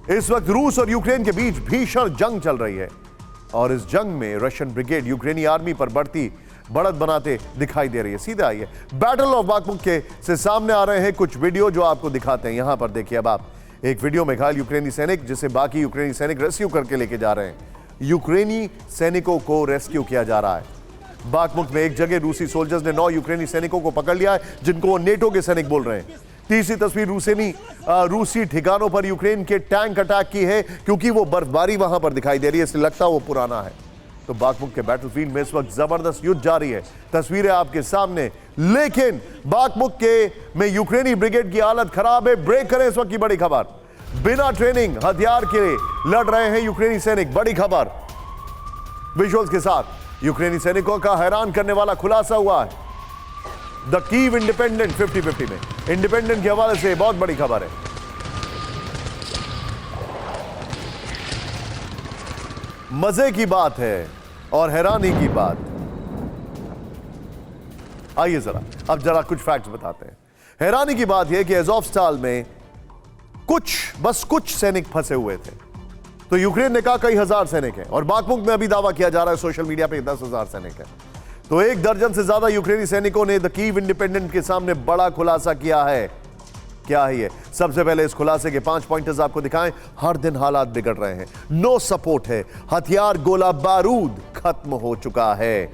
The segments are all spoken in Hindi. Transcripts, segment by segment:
इस वक्त रूस और यूक्रेन के बीच भीषण जंग चल रही है और इस जंग में रशियन ब्रिगेड यूक्रेनी आर्मी पर बढ़त बनाते दिखाई दे रही है। सीधा आइए बैटल ऑफ बाखमुक के से सामने आ रहे हैं कुछ वीडियो जो आपको दिखाते हैं। यहां पर देखिए अब आप एक वीडियो में घायल यूक्रेनी सैनिक जिसे बाकी यूक्रेनी सैनिक रेस्क्यू करके लेके जा रहे हैं। यूक्रेनी सैनिकों को रेस्क्यू किया जा रहा है। बाखमुक में एक जगह रूसी सोल्जर्स ने 9 यूक्रेनी सैनिकों को पकड़ लिया है जिनको वो नेटो के सैनिक बोल रहे हैं। तीसरी तस्वीर रूसी ठिकानों पर यूक्रेन के टैंक अटैक की है क्योंकि वो बर्फबारी वहां पर दिखाई दे रही है, इसलिए लगता है वो पुराना है। तो बाखमुक के बैटलफील्ड में इस वक्त जबरदस्त युद्ध जारी है। तस्वीरें आपके सामने, लेकिन बाखमुक के में यूक्रेनी ब्रिगेड की हालत खराब है। ब्रेक करें इस वक्त की बड़ी खबर, बिना ट्रेनिंग हथियार के लड़ रहे हैं यूक्रेनी सैनिक। बड़ी खबर विजुअल्स के साथ यूक्रेनी सैनिकों का हैरान करने वाला खुलासा हुआ है। द कीव इंडिपेंडेंट 50-50 में इंडिपेंडेंट के हवाले से बहुत बड़ी खबर है। मजे की बात है और हैरानी की बात। आइए अब जरा कुछ फैक्ट्स बताते हैं। हैरानी की बात यह कि अज़ोवस्ताल में बस कुछ सैनिक फंसे हुए थे, तो यूक्रेन ने कहा कई हजार सैनिक हैं और बाखमुक में अभी दावा किया जा रहा है सोशल मीडिया पे 10,000 सैनिक हैं। तो 1 दर्जन से ज्यादा यूक्रेनी सैनिकों ने द कीव इंडिपेंडेंट के सामने बड़ा खुलासा किया है। क्या है ये? सबसे पहले इस खुलासे के 5 पॉइंटर्स आपको दिखाएं। हर दिन हालात बिगड़ रहे हैं, नो सपोर्ट है, हथियार गोला बारूद खत्म हो चुका है,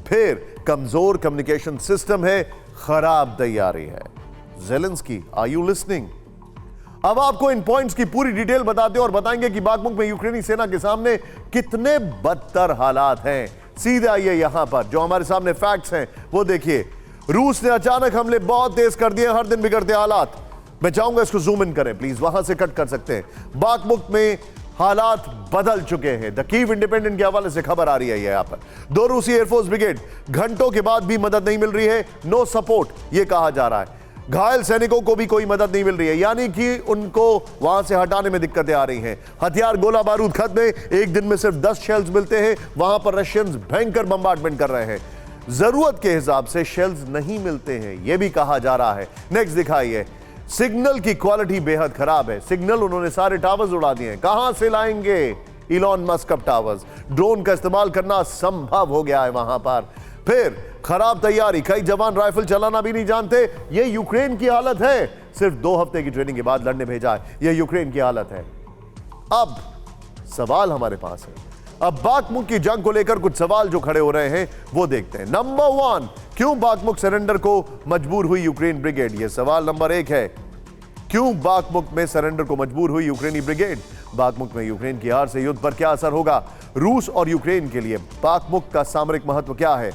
फिर कमजोर कम्युनिकेशन सिस्टम है, खराब तैयारी है। Zelensky, are you listening? अब आपको इन पॉइंट्स की पूरी डिटेल बताते हैं और बताएंगे कि बाखमुक में यूक्रेनी सेना के सामने कितने बदतर हालात हैं। सीधे आइए यहां पर जो हमारे सामने फैक्ट्स हैं वो देखिए। रूस ने अचानक हमले बहुत तेज कर दिए, हर दिन बिगड़ते हालात। मैं चाहूंगा इसको जूम इन करें प्लीज, वहां से कट कर सकते हैं। बाखमुक में हालात बदल चुके हैं। द कीव इंडिपेंडेंट के हवाले से खबर आ रही है यहां पर। 2 रूसी एयरफोर्स ब्रिगेड घंटों के बाद भी मदद नहीं मिल रही है, नो सपोर्ट ये कहा जा रहा है। घायल सैनिकों को भी कोई मदद नहीं मिल रही है, यानी कि उनको वहां से हटाने में दिक्कतें आ रही हैं। हथियार गोला बारूद खत्म है, एक दिन में सिर्फ 10 शेल्स मिलते हैं। वहां पर रशियंस भयंकर बम्बार्डमेंट कर रहे हैं, जरूरत के हिसाब से शेल्स नहीं मिलते हैं, यह भी कहा जा रहा है। नेक्स्ट दिखाइए। सिग्नल की क्वालिटी बेहद खराब है। सिग्नल उन्होंने सारे टावर्स उड़ा दिए हैं, कहां से लाएंगे? इलॉन मस्क अब टावर्स, ड्रोन का इस्तेमाल करना संभव हो गया है वहां पर। फिर खराब तैयारी, कई जवान राइफल चलाना भी नहीं जानते। यह यूक्रेन की हालत है। सिर्फ 2 हफ्ते की ट्रेनिंग के बाद लड़ने भेजा है, यह यूक्रेन की हालत है। अब सवाल हमारे पास है, अब बाखमुक की जंग को लेकर कुछ सवाल जो खड़े हो रहे हैं वो देखते हैं। नंबर 1, क्यों बाखमुक सरेंडर को मजबूर हुई यूक्रेन ब्रिगेड? यह सवाल नंबर 1 है। क्यों बाखमुक में सरेंडर को मजबूर हुई यूक्रेनी ब्रिगेड? बाखमुक में यूक्रेन की हार से युद्ध पर क्या असर होगा? रूस और यूक्रेन के लिए बाखमुक का सामरिक महत्व क्या है?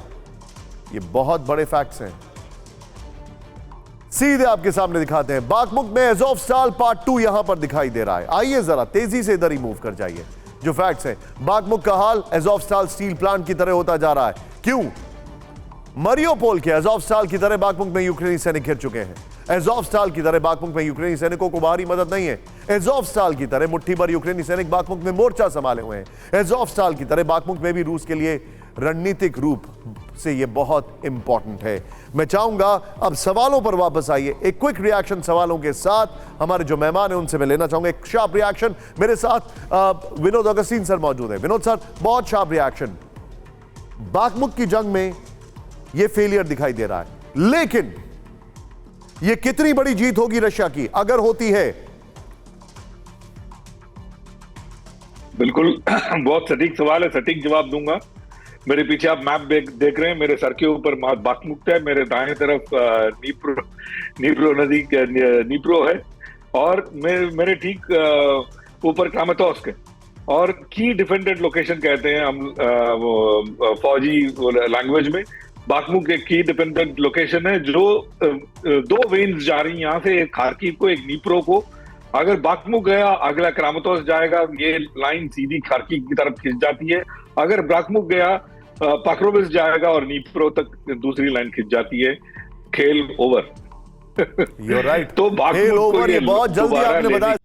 ये बहुत बड़े फैक्ट्स हैं, सीधे आपके सामने दिखाते हैं। बाखमुक में अज़ोवस्ताल पार्ट 2 यहां पर दिखाई दे रहा है। आइए जरा तेजी से इधर ही मूव कर जाइए। जो फैक्ट्स हैं, बाखमुक का हाल अज़ोवस्ताल स्टील प्लांट की तरह होता जा रहा है। क्यों? मरियोपोल के अज़ोवस्ताल की तरह बाखमुक में यूक्रेनी सैनिक घिर चुके हैं। अज़ोवस्ताल की तरह बाखमुक में यूक्रेनी सैनिकों को बाहरी मदद नहीं है। अज़ोवस्ताल की तरह मुट्ठी भर यूक्रेनी सैनिक बाखमुक में मोर्चा संभाले हुए हैं। अज़ोवस्ताल की तरह बाखमुक में भी रूस के लिए रणनीतिक रूप से यह बहुत इंपॉर्टेंट है। मैं चाहूंगा अब सवालों पर वापस आइए। एक क्विक रिएक्शन सवालों के साथ हमारे जो मेहमान हैं उनसे मैं लेना चाहूंगा एक शार्प रिएक्शन। मेरे साथ विनोद अगस्तीन सर मौजूद है। विनोद सर, बहुत शार्प रिएक्शन। बाखमुक की जंग में यह फेलियर दिखाई दे रहा है, लेकिन यह कितनी बड़ी जीत होगी रशिया की अगर होती है? बिल्कुल बहुत सटीक सवाल है, सटीक जवाब दूंगा। मेरे पीछे आप मैप देख रहे हैं, मेरे सर के ऊपर बाखमुक है, मेरे दाएं तरफ नीप्रो नदी नीप्रो है और मेरे ठीक ऊपर क्रामातोर्स्क है। और की डिफेंडेड लोकेशन कहते हैं हम वो फौजी लैंग्वेज में। बाखमुक एक की डिपेंडेंट लोकेशन है जो 2 वेन्स जा रही हैं यहाँ से, एक खार्किव को, एक नीप्रो को। अगर बाखमुक गया, अगला क्रामातोर्स्क जाएगा, ये लाइन सीधी खार्किव की तरफ खिंच जाती है। अगर बाखमुक गया, पक्रोविस जाएगा और नीप्रो तक दूसरी लाइन खिंच जाती है। खेल ओवर। You're right. तो बाखमुक खेल ओवर, ये बहुत जल्दी आपने बताया।